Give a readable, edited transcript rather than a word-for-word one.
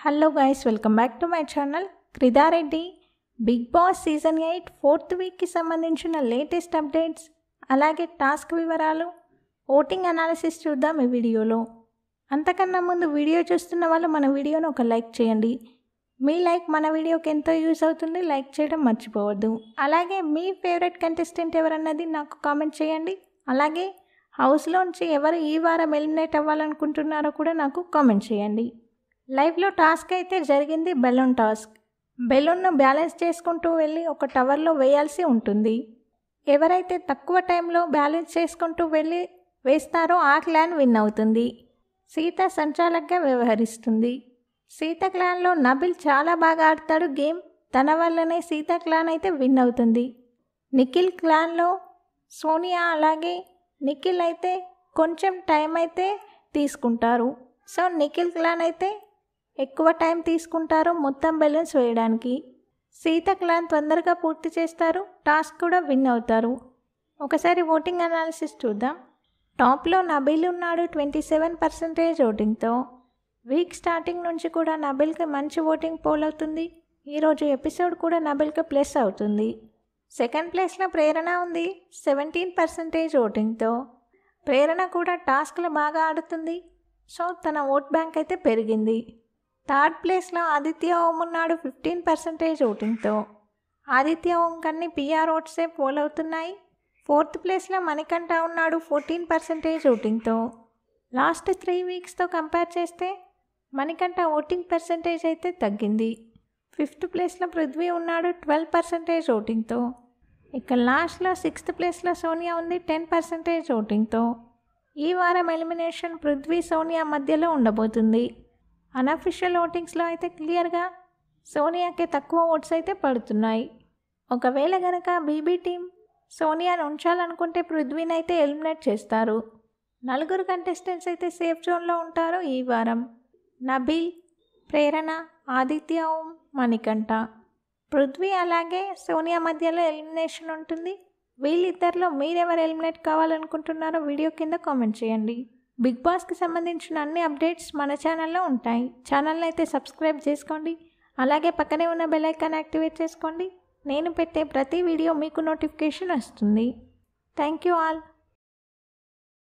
Hello guys, welcome back to my channel. క్రిదారెడ్డి big boss season 8 4th వీక్కి సంబంధించిన latest updates, అలాగే task వివరాలు, ఓటింగ్ అనాలిసిస్ చూద్దాం ఈ వీడియోలో. అంతకన్నా ముందు వీడియో చూస్తున్న వాళ్ళు మన వీడియోను ఒక లైక్ చేయండి. మీ లైక్ మన వీడియోకి ఎంతో యూజ్ అవుతుంది. లైక్ చేయడం మర్చిపోవద్దు. అలాగే మీ ఫేవరెట్ కంటెస్టెంట్ ఎవరన్నది నాకు కామెంట్ చేయండి. అలాగే హౌస్లోంచి ఎవరు ఈ వారం ఎలిమినేట్ అవ్వాలనుకుంటున్నారో కూడా నాకు కామెంట్ చేయండి. లైవ్లో టాస్క్ అయితే జరిగింది బెలూన్ టాస్క్. బెలూన్ను బ్యాలెన్స్ చేసుకుంటూ వెళ్ళి ఒక టవర్లో వేయాల్సి ఉంటుంది. ఎవరైతే తక్కువ టైంలో బ్యాలెన్స్ చేసుకుంటూ వెళ్ళి వేస్తారో ఆ క్లాన్ విన్ అవుతుంది. సీత సంచాలకుగా వ్యవహరిస్తుంది. సీత క్లాన్లో నబిల్ చాలా బాగా ఆడతాడు గేమ్. తన వల్లనే సీత క్లాన్ అయితే విన్ అవుతుంది. నిఖిల్ క్లాన్లో సోనియా అలాగే నిఖిల్ అయితే కొంచెం టైం అయితే తీసుకుంటారు. సో నిఖిల్ క్లాన్ అయితే ఎక్కువ టైం తీసుకుంటారు మొత్తం బెలూన్స్ వేయడానికి. సీత క్లాన్ తొందరగా పూర్తి చేస్తారు. టాస్క్ కూడా విన్ అవుతారు. ఒకసారి ఓటింగ్ అనాలిసిస్ చూద్దాం. టాప్లో నబిల్ ఉన్నాడు 27% ఓటింగ్తో. వీక్ స్టార్టింగ్ నుంచి కూడా నబిల్కి మంచి ఓటింగ్ పోల్ అవుతుంది. ఈరోజు ఎపిసోడ్ కూడా నబిల్కి ప్లస్ అవుతుంది. సెకండ్ ప్లేస్లో ప్రేరణ ఉంది 17% ఓటింగ్తో. ప్రేరణ కూడా టాస్క్లు బాగా ఆడుతుంది. సో తన ఓట్ బ్యాంక్ అయితే పెరిగింది. థర్డ్ ప్లేస్లో ఆదిత్య ఓం ఉన్నాడు 15% ఓటింగ్తో. ఆదిత్య ఓం కన్నీ పిఆర్ ఓట్సే పోల్ అవుతున్నాయి. ఫోర్త్ ప్లేస్లో మణికంఠ ఉన్నాడు 14% ఓటింగ్తో. లాస్ట్ 3 వీక్స్తో కంపేర్ చేస్తే మణికంఠ ఓటింగ్ పర్సంటేజ్ అయితే తగ్గింది. ఫిఫ్త్ ప్లేస్లో పృథ్వీ ఉన్నాడు 12% ఓటింగ్తో. ఇక లాస్ట్లో 6th ప్లేస్లో సోనియా ఉంది 10% ఓటింగ్తో. ఈ వారం ఎలిమినేషన్ పృథ్వీ సోనియా మధ్యలో ఉండబోతుంది. అన్అఫిషియల్ ఓటింగ్స్లో అయితే క్లియర్గా సోనియాకి తక్కువ ఓట్స్ అయితే పడుతున్నాయి. ఒకవేళ కనుక బీబీ టీం సోనియాను ఉంచాలనుకుంటే పృథ్వీని అయితే ఎలిమినేట్ చేస్తారు. 4 కంటెస్టెంట్స్ అయితే సేఫ్ జోన్లో ఉంటారు ఈ వారం. నబిల్, ప్రేరణ, ఆదిత్య ఓం, మణికంఠ. పృథ్వీ అలాగే సోనియా మధ్యలో ఎలిమినేషన్ ఉంటుంది. వీళ్ళిద్దరిలో మీరెవరు ఎలిమినేట్ కావాలనుకుంటున్నారో వీడియో కింద కామెంట్ చేయండి. బిగ్ బాస్కి సంబంధించిన అన్ని అప్డేట్స్ మన ఛానల్లో ఉంటాయి. ఛానల్ని అయితే సబ్స్క్రైబ్ చేసుకోండి. అలాగే పక్కనే ఉన్న బెల్ ఐకాన్ యాక్టివేట్ చేసుకోండి. నేను పెట్టే ప్రతి వీడియో మీకు నోటిఫికేషన్ వస్తుంది. Thank you all.